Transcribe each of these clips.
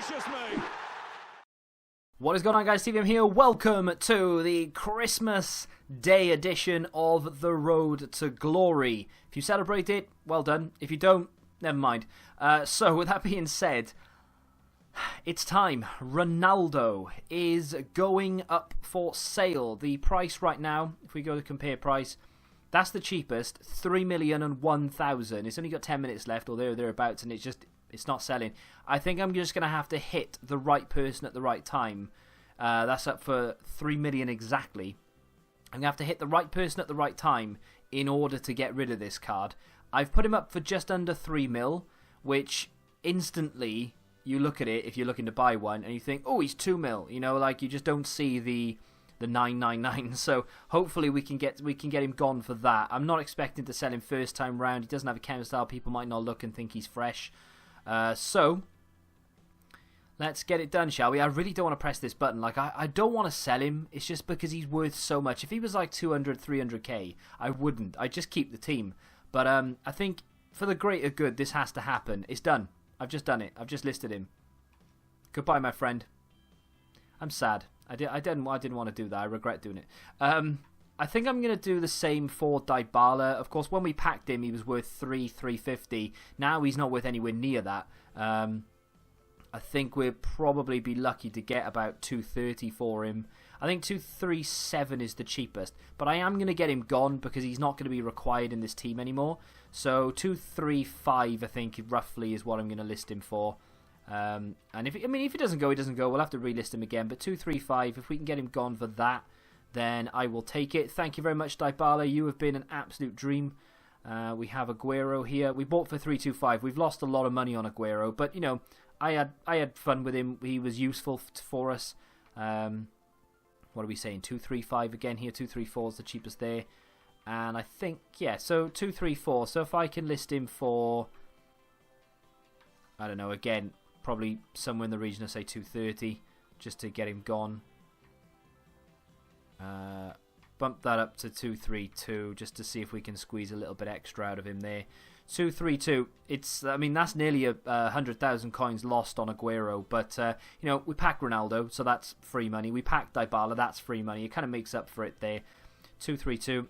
Gracious me! What is going on, guys? TVM here. Welcome to the Christmas Day edition of The Road to Glory. If you celebrate it, well done. If you don't, never mind. So, with that being said, it's time. Ronaldo is going up for sale. The price right now, if we go to compare price, that's the cheapest, 3,001,000. It's only got 10 minutes left, or thereabouts, and it's not selling. I think I'm just going to have to hit the right person at the right time. That's up for 3 million exactly. I'm going to have to hit the right person at the right time in order to get rid of this card. I've put him up for just under 3 mil, which instantly you look at it if you're looking to buy one and you think, oh, he's 2 mil. You know, like you just don't see the 999. So hopefully we can get him gone for that. I'm not expecting to sell him first time round. He doesn't have a counter style. People might not look and think he's fresh. So let's get it done, shall we? I really don't want to press this button. Like I don't want to sell him. It's just because he's worth so much. If he was like 200, 300k, I wouldn't. I'd just keep the team. But I think for the greater good, this has to happen. It's done. I've just done it. I've just listed him. Goodbye, my friend. I'm sad. I didn't want to do that. I regret doing it. I think I'm going to do the same for Dybala. Of course, when we packed him, he was worth 350. Now he's not worth anywhere near that. I think we'll probably be lucky to get about 230 for him. I think 237 is the cheapest. But I am going to get him gone because he's not going to be required in this team anymore. So 235, I think, roughly is what I'm going to list him for. And if he doesn't go, he doesn't go. We'll have to relist him again. But 235, if we can get him gone for that, then I will take it. Thank you very much, Dybala. You have been an absolute dream. We have Aguero here. We bought for 325. We've lost a lot of money on Aguero, but you know, I had fun with him. He was useful for us. What are we saying? 235 again here. 234 is the cheapest there, and I think so 234. So if I can list him for, I don't know, again probably somewhere in the region of say 230, just to get him gone. Bump that up to 232 just to see if we can squeeze a little bit extra out of him there. 232. That's nearly 100,000 coins lost on Aguero, but you know, we packed Ronaldo, so that's free money. We packed Dybala, that's free money. It kind of makes up for it there. 232.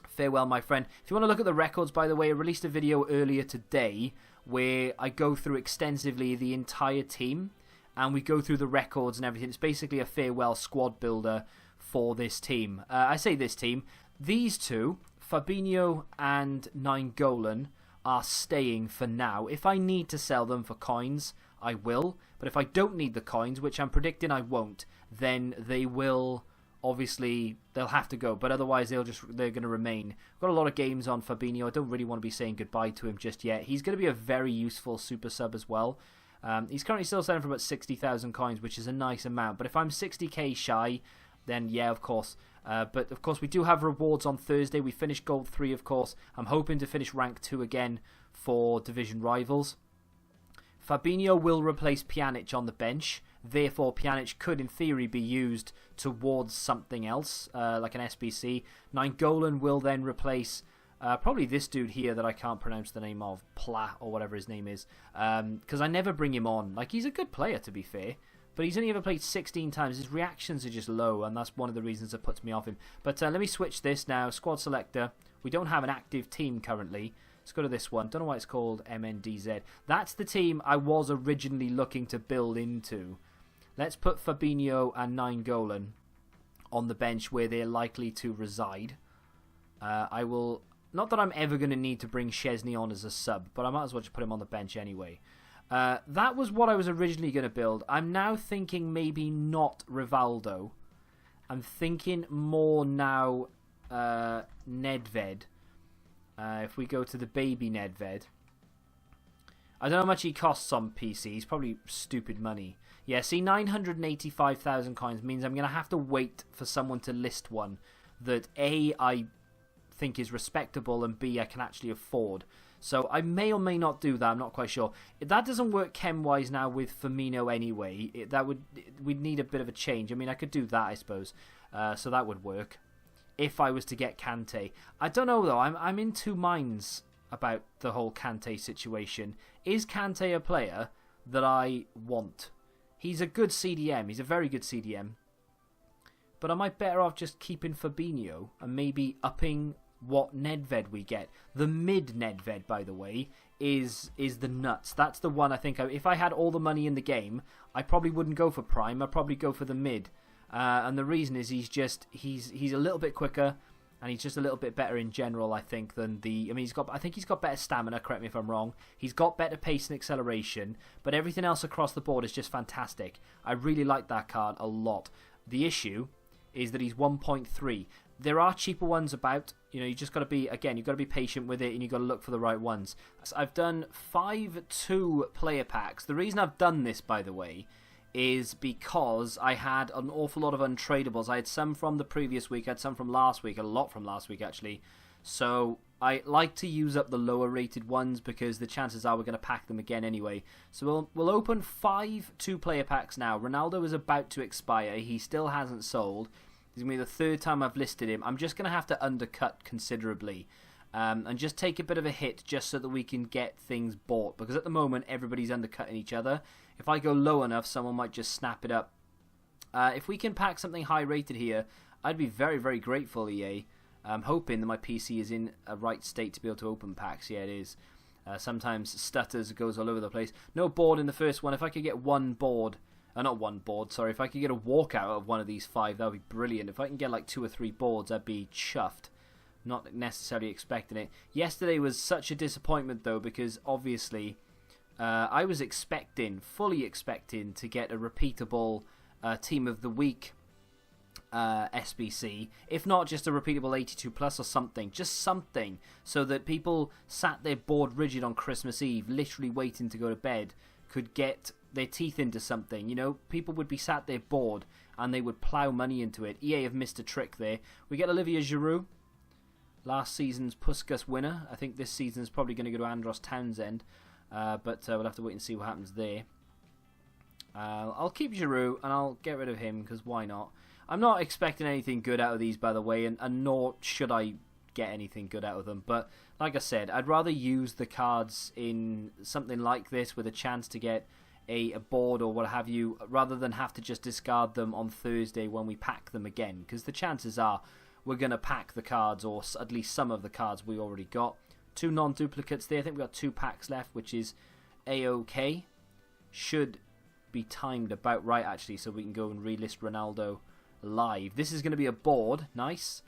Farewell, my friend. If you want to look at the records, by the way, I released a video earlier today where I go through extensively the entire team and we go through the records and everything. It's basically a farewell squad builder for this team. I say this team. These two, Fabinho and Nainggolan, are staying for now. If I need to sell them for coins, I will. But if I don't need the coins, which I'm predicting I won't, then they will, obviously, they'll have to go. But otherwise, they're going to remain. I've got a lot of games on Fabinho. I don't really want to be saying goodbye to him just yet. He's going to be a very useful super sub as well. He's currently still selling for about 60,000 coins, which is a nice amount. But if I'm 60k shy, then yeah, of course. But of course, we do have rewards on Thursday. We finished Gold 3, of course. I'm hoping to finish Rank 2 again for Division Rivals. Fabinho will replace Pjanic on the bench. Therefore, Pjanic could, in theory, be used towards something else, like an SBC. Nainggolan will then replace probably this dude here that I can't pronounce the name of, Pla, or whatever his name is. Because I never bring him on. Like, he's a good player, to be fair. But he's only ever played 16 times. His reactions are just low, and that's one of the reasons that puts me off him. But let me switch this now. Squad selector. We don't have an active team currently. Let's go to this one. Don't know why it's called MNDZ. That's the team I was originally looking to build into. Let's put Fabinho and Nainggolan on the bench where they're likely to reside. I will... Not that I'm ever going to need to bring Szczesny on as a sub, but I might as well just put him on the bench anyway. That was what I was originally going to build. I'm now thinking maybe not Rivaldo. I'm thinking more now Nedved. If we go to the baby Nedved. I don't know how much he costs on PC. He's probably stupid money. Yeah, see, 985,000 coins means I'm going to have to wait for someone to list one that A, I think is respectable, and B, I can actually afford. So I may or may not do that. I'm not quite sure. That doesn't work chem-wise now with Firmino anyway. We'd need a bit of a change. I mean, I could do that, I suppose. So that would work if I was to get Kante. I don't know, though. I'm in two minds about the whole Kante situation. Is Kante a player that I want. He's a good CDM. He's a very good CDM. But am I better off just keeping Fabinho and maybe upping what Nedved we get? The mid Nedved, by the way, is the nuts. That's the one I think, if I had all the money in the game, I probably wouldn't go for Prime. I'd probably go for the mid. And the reason is he's a little bit quicker, and he's just a little bit better in general, I think, than the... I mean, I think he's got better stamina, correct me if I'm wrong. He's got better pace and acceleration, but everything else across the board is just fantastic. I really like that card a lot. The issue is that he's 1.3. There are cheaper ones about. You know, you just got to be, again, you've got to be patient with it, and you've got to look for the right ones. So I've done 5 2-player packs. The reason I've done this, by the way, is because I had an awful lot of untradables. I had some from the previous week, I had some from last week, a lot from last week actually. So I like to use up the lower rated ones because the chances are we're going to pack them again anyway. So we'll open 5 2-player packs now. Ronaldo is about to expire. He still hasn't sold. This is going to be the 3rd time I've listed him. I'm just going to have to undercut considerably. And just take a bit of a hit just so that we can get things bought. Because at the moment, everybody's undercutting each other. If I go low enough, someone might just snap it up. If we can pack something high rated here, I'd be very, very grateful, EA. I'm hoping that my PC is in a right state to be able to open packs. Yeah, it is. Sometimes stutters, goes all over the place. No board in the first one. If I could get one board... not one board, sorry. If I could get a walkout of one of these 5, that would be brilliant. If I can get like 2 or 3 boards, I'd be chuffed. Not necessarily expecting it. Yesterday was such a disappointment, though, because obviously I was fully expecting to get a repeatable Team of the Week SBC, if not just a repeatable 82 plus or something, just something, so that people sat there bored rigid on Christmas Eve, literally waiting to go to bed, could get their teeth into something. You know, people would be sat there bored and they would plough money into it. EA have missed a trick there. We get Olivier Giroud, last season's Puskas winner. I think this season's probably going to go to Andros Townsend, but we'll have to wait and see what happens there. I'll keep Giroud and I'll get rid of him because why not? I'm not expecting anything good out of these, by the way, and nor should I get anything good out of them. But like I said, I'd rather use the cards in something like this with a chance to get a board or what have you, rather than have to just discard them on Thursday when we pack them again, because the chances are we're going to pack the cards, or at least some of the cards we already got. 2 non-duplicates there. I think we've got 2 packs left, which is A-OK. Should be timed about right, actually, so we can go and relist Ronaldo live. This is going to be a board. Nice.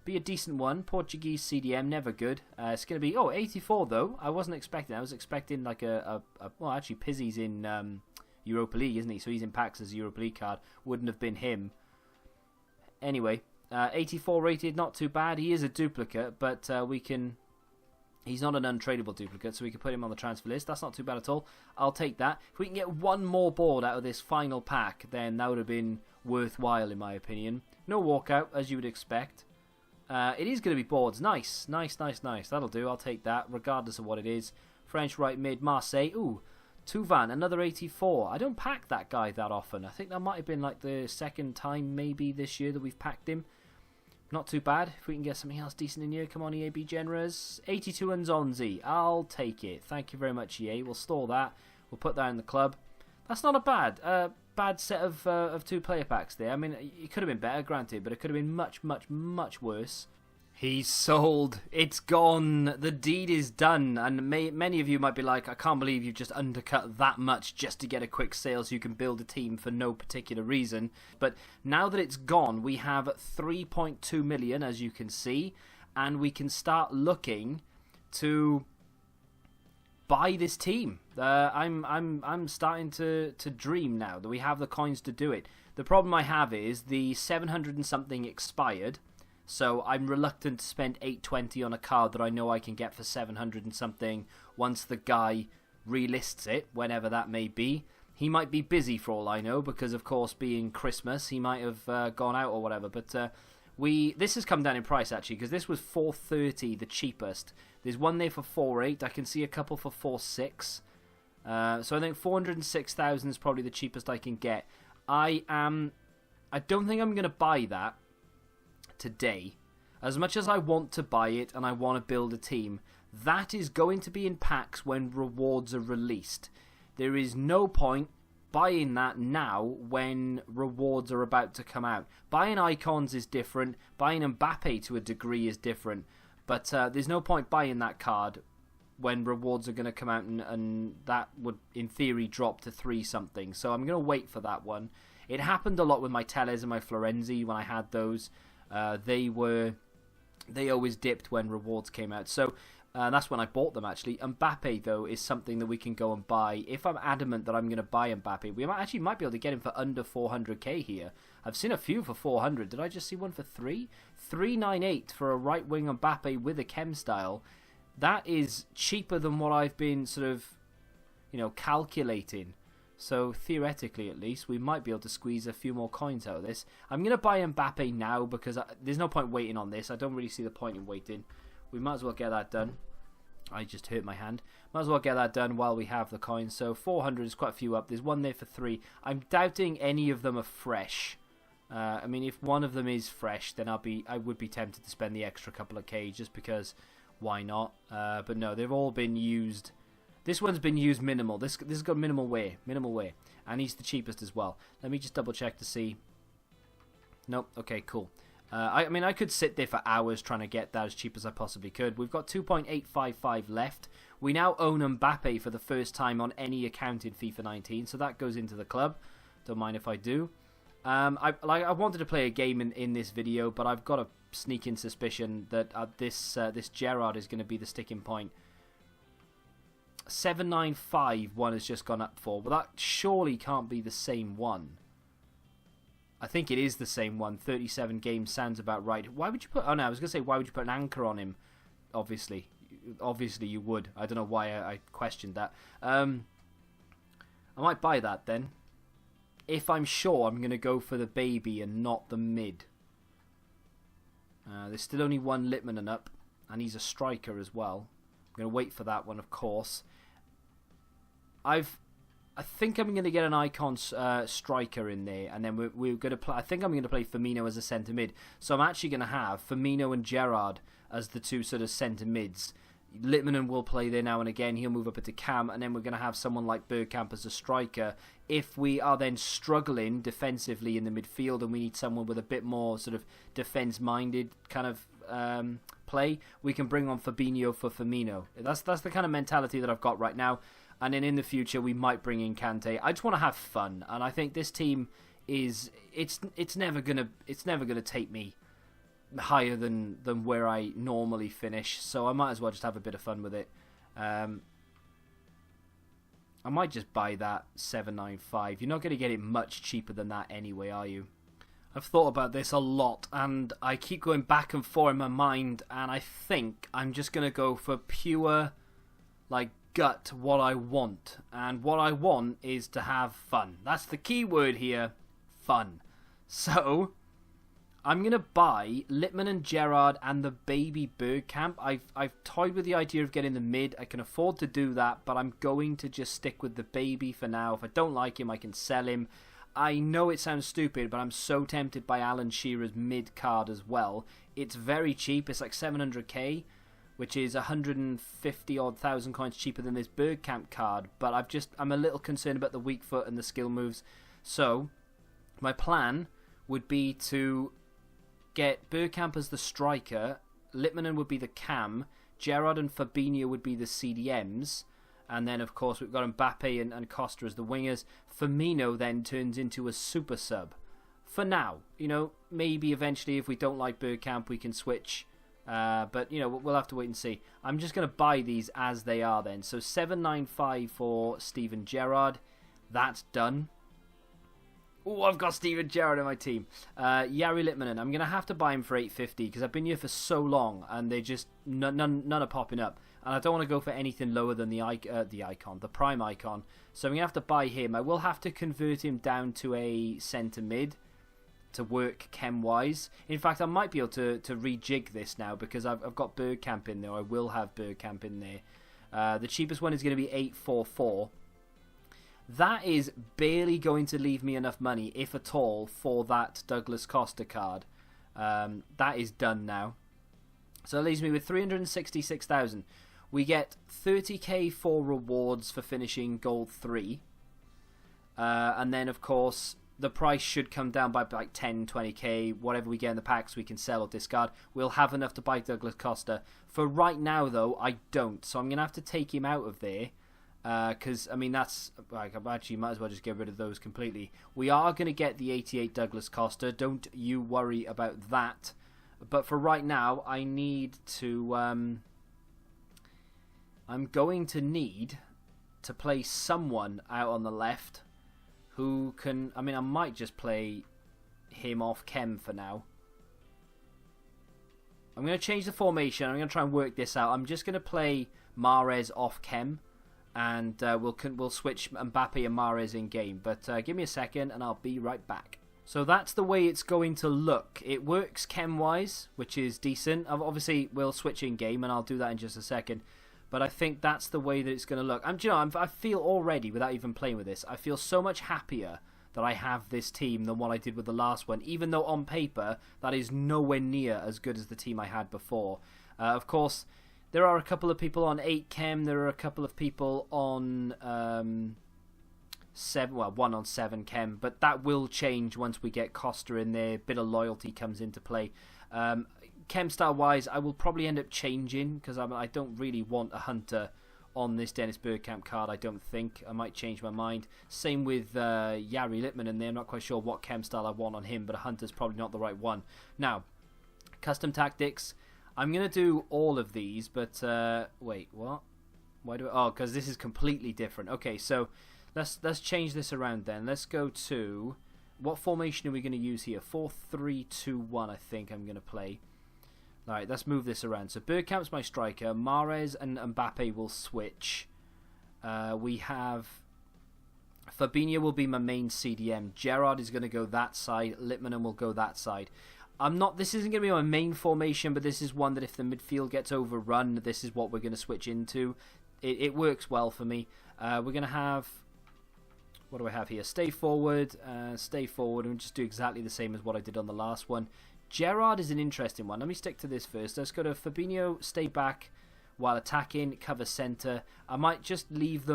Be a decent one. Portuguese CDM, never good. It's going to be, 84 though. I wasn't expecting. I was expecting like well, actually Pizzi's in Europa League, isn't he? So he's in packs as a Europa League card. Wouldn't have been him. Anyway, 84 rated, not too bad. He is a duplicate, but we can... He's not an untradeable duplicate, so we can put him on the transfer list. That's not too bad at all. I'll take that. If we can get one more board out of this final pack, then that would have been worthwhile, in my opinion. No walkout, as you would expect. It is going to be boards. Nice, nice, nice, nice. That'll do. I'll take that, regardless of what it is. French right mid, Marseille. Ooh, Tuvan, another 84. I don't pack that guy that often. I think that might have been like the 2nd time maybe this year that we've packed him. Not too bad. If we can get something else decent in here. Come on, EA, be generous. 82 and Zonzi. I'll take it. Thank you very much, EA. We'll store that. We'll put that in the club. That's not a bad set of 2-player packs there. I mean, it could have been better, granted, but it could have been much, much, much worse. He's sold. It's gone. The deed is done. And many of you might be like, I can't believe you've just undercut that much just to get a quick sale so you can build a team for no particular reason. But now that it's gone, we have 3.2 million, as you can see, and we can start looking to buy this team. I'm starting to dream now that we have the coins to do it. The problem I have is the 700 and something expired. So I'm reluctant to spend 820 on a card that I know I can get for 700 and something once the guy relists it, whenever that may be. He might be busy for all I know, because of course being Christmas, he might have gone out or whatever. But this has come down in price actually, because this was 430, the cheapest. There's one there for 4.8. I can see a couple for 4.6. So I think 406,000 is probably the cheapest I can get. I don't think I'm going to buy that today. As much as I want to buy it and I want to build a team, that is going to be in packs when rewards are released. There is no point buying that now when rewards are about to come out. Buying icons is different. Buying Mbappe to a degree is different. But there's no point buying that card when rewards are going to come out, and that would, in theory, drop to 3 something. So I'm going to wait for that one. It happened a lot with my Tellez and my Florenzi when I had those. They always dipped when rewards came out. So that's when I bought them, actually. Mbappe, though, is something that we can go and buy. If I'm adamant that I'm going to buy Mbappe, we might be able to get him for under 400k here. I've seen a few for 400. Did I just see one for 3? 398 for a right-wing Mbappe with a chem style. That is cheaper than what I've been sort of, calculating. So theoretically, at least, we might be able to squeeze a few more coins out of this. I'm going to buy Mbappe now because there's no point waiting on this. I don't really see the point in waiting. We might as well get that done. I just hurt my hand. Might as well get that done while we have the coins. So 400 is quite a few up. There's one there for 3. I'm doubting any of them are fresh. I mean, if one of them is fresh, then I would be tempted to spend the extra couple of K just because why not? But no, they've all been used. This one's been used minimal. This has got minimal wear. And he's the cheapest as well. Let me just double check to see. Nope. Okay, cool. I mean, I could sit there for hours trying to get that as cheap as I possibly could. We've got 2.855 left. We now own Mbappe for the first time on any account in FIFA 19, so that goes into the club. Don't mind if I do. I wanted to play a game in this video, but I've got a sneaking suspicion that this Gerrard is going to be the sticking point. 795 one has just gone up for. Well, that surely can't be the same one. I think it is the same one. 37 games sounds about right. Why would you put... Oh, no, I was going to say, why would you put an anchor on him? Obviously you would. I don't know why I questioned that. I might buy that then. If I'm sure I'm going to go for the baby and not the mid. There's still only one Litmanen up, and he's a striker as well. I'm going to wait for that one, of course. I think I'm going to get an icon striker in there, and then we're going to play. I think I'm going to play Firmino as a centre mid. So I'm actually going to have Firmino and Gerrard as the two sort of centre mids. Litmanen will play there now and again. He'll move up into cam, and then we're going to have someone like Bergkamp as a striker. If we are then struggling defensively in the midfield and we need someone with a bit more sort of defence-minded kind of play, we can bring on Fabinho for Firmino. That's the kind of mentality that I've got right now. And then in the future, we might bring in Kante. I just want to have fun, and I think this team is it's never gonna take me higher than where I normally finish. So I might as well just have a bit of fun with it. I might just buy that 795. You're not going to get it much cheaper than that anyway, are you? I've thought about this a lot, and I keep going back and forth in my mind, and I think I'm just going to go for pure, gut what I want. And what I want is to have fun. That's the key word here, fun. So I'm going to buy Litmanen and Gerrard and the baby Bergkamp. I've toyed with the idea of getting the mid. I can afford to do that, but I'm going to just stick with the baby for now. If I don't like him, I can sell him. I know it sounds stupid, but I'm so tempted by Alan Shearer's mid card as well. It's very cheap. It's like 700k, which is 150 odd thousand coins cheaper than this Bergkamp card. But I'm a little concerned about the weak foot and the skill moves. So my plan would be to get Bergkamp as the striker, Litmanen would be the cam, Gerrard and Fabinho would be the CDMs, and then of course we've got Mbappe and Costa as the wingers. Firmino then turns into a super sub. For now, maybe eventually if we don't like Bergkamp we can switch, but we'll have to wait and see. I'm just going to buy these as they are then. So 795 for Steven Gerrard, that's done. Oh, I've got Steven Gerrard in my team. Yari Litmanen, I'm going to have to buy him for 850 because I've been here for so long and they just, none are popping up. And I don't want to go for anything lower than the prime icon. So I'm going to have to buy him. I will have to convert him down to a centre mid to work chem-wise. In fact, I might be able to rejig this now because I've got Bergkamp in there. I will have Bergkamp in there. The cheapest one is going to be 844. That is barely going to leave me enough money, if at all, for that Douglas Costa card. That is done now. So it leaves me with 366,000. we get 30k for rewards for finishing gold 3. And then, of course, the price should come down by like 10, 20k. Whatever we get in the packs, we can sell or discard. We'll have enough to buy Douglas Costa. For right now, though, I don't. So I'm going to have to take him out of there. Because, I mean, that's... Like, I actually might as well just get rid of those completely. We are going to get the 88 Douglas Costa. Don't you worry about that. But for right now, I need to... I'm going to need to play someone out on the left who can... I mean, I might just play him off Kem for now. I'm going to change the formation. I'm going to try and work this out. I'm just going to play Mahrez off Kem. And we'll switch Mbappe and Mahrez in game. But give me a second and I'll be right back. So that's the way it's going to look. It works chem-wise, which is decent. Obviously, we'll switch in game and I'll do that in just a second. But I think that's the way that it's going to look. I feel already, without even playing with this, I feel so much happier that I have this team than what I did with the last one. Even though on paper, that is nowhere near as good as the team I had before. Of course... There are a couple of people on 8 chem. There are a couple of people on 7. Well, one on 7 chem. But that will change once we get Costa in there. A bit of loyalty comes into play. Chem style wise, I will probably end up changing because I don't really want a hunter on this Dennis Bergkamp card. I don't think. I might change my mind. Same with Jari Littman in there. I'm not quite sure what chem style I want on him, but a hunter's probably not the right one. Now, custom tactics. I'm going to do all of these, but wait, what? Why do I... Oh, because this is completely different. Okay, so let's change this around then. Let's go to... What formation are we going to use here? 4-3-2-1, I think I'm going to play. Alright, let's move this around. So Bergkamp's my striker. Mahrez and Mbappe will switch. We have... Fabinho will be my main CDM. Gerrard is going to go that side. Littmanen will go that side. This isn't going to be my main formation, but this is one that if the midfield gets overrun, this is what we're going to switch into. It works well for me. We're going to have... What do I have here? Stay forward, and just do exactly the same as what I did on the last one. Gerrard is an interesting one. Let me stick to this first. Let's go to Fabinho, stay back while attacking, cover centre. I might just leave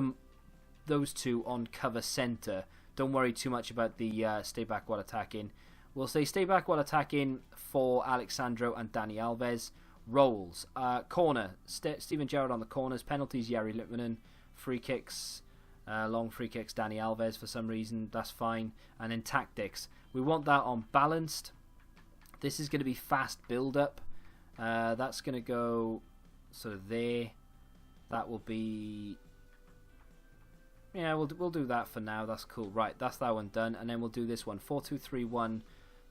those two on cover centre. Don't worry too much about the stay back while attacking. We'll say stay back while attacking for Alexandro and Dani Alves. Roles. Corner. Steven Gerrard on the corners. Penalties, Jari Littmanen. Free kicks. Long free kicks, Dani Alves for some reason. That's fine. And then tactics. We want that on balanced. This is going to be fast build-up. That's going to go sort of there. That will be... Yeah, we'll do that for now. That's cool. Right, that's that one done. And then we'll do this one. 4-2-3-1.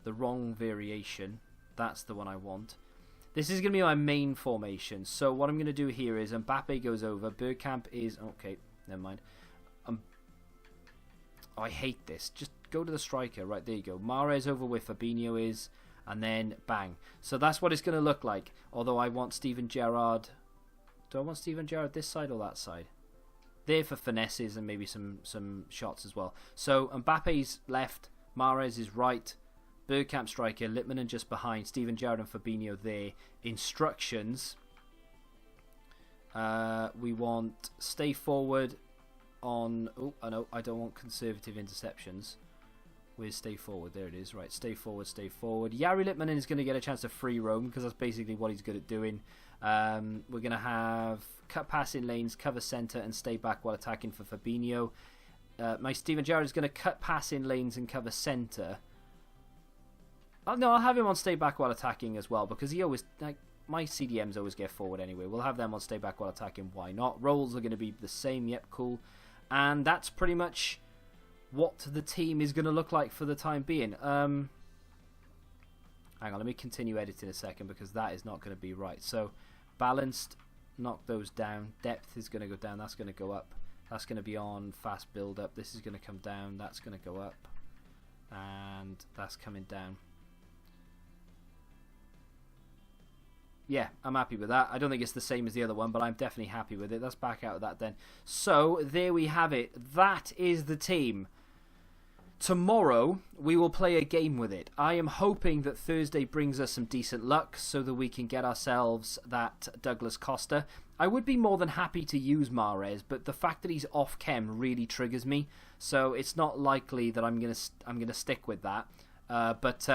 The wrong variation. That's the one I want. This is going to be my main formation. So what I'm going to do here is Mbappe goes over. Bergkamp is... Okay, never mind. Oh, I hate this. Just go to the striker. Right, there you go. Mahrez over where Fabinho is. And then bang. So that's what it's going to look like. Although I want Steven Gerrard... Do I want Steven Gerrard this side or that side? There for finesses and maybe some shots as well. So Mbappe's left. Mahrez is right. Bergkamp striker, Littmanen just behind, Steven Gerrard and Fabinho there. Instructions. We want stay forward on... Oh, I know, I don't want conservative interceptions. Where's stay forward? There it is. Right, stay forward, stay forward. Jari Littmanen is going to get a chance to free roam because that's basically what he's good at doing. We're going to have cut passing lanes, cover centre and stay back while attacking for Fabinho. My Steven Gerrard is going to cut passing lanes and cover centre. Oh, no, I'll have him on stay back while attacking as well because he always... my CDMs always get forward anyway. We'll have them on stay back while attacking. Why not? Roles are going to be the same. Yep, cool. And that's pretty much what the team is going to look like for the time being. Hang on, let me continue editing a second because that is not going to be right. So, balanced, knock those down. Depth is going to go down. That's going to go up. That's going to be on fast build up. This is going to come down. That's going to go up. And that's coming down. Yeah, I'm happy with that. I don't think it's the same as the other one, but I'm definitely happy with it. Let's back out of that then. So, there we have it. That is the team. Tomorrow, we will play a game with it. I am hoping that Thursday brings us some decent luck so that we can get ourselves that Douglas Costa. I would be more than happy to use Mahrez, but the fact that he's off chem really triggers me, so it's not likely that I'm gonna stick with that. But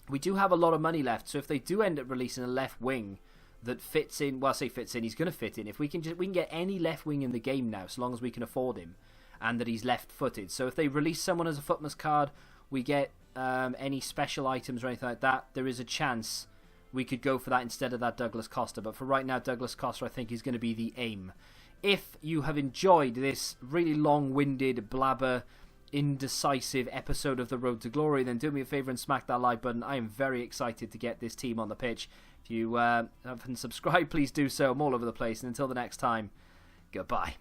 we do have a lot of money left, so if they do end up releasing a left wing that fits in, well, I say fits in, he's going to fit in. If we can get any left wing in the game now, so long as we can afford him, and that he's left-footed. So if they release someone as a Footmas card, we get any special items or anything like that, there is a chance we could go for that instead of that Douglas Costa. But for right now, Douglas Costa, I think, is going to be the aim. If you have enjoyed this really long-winded, blabber, indecisive episode of The Road to Glory, then do me a favour and smack that like button. I am very excited to get this team on the pitch. If you haven't subscribed, please do so. I'm all over the place. And until the next time, goodbye.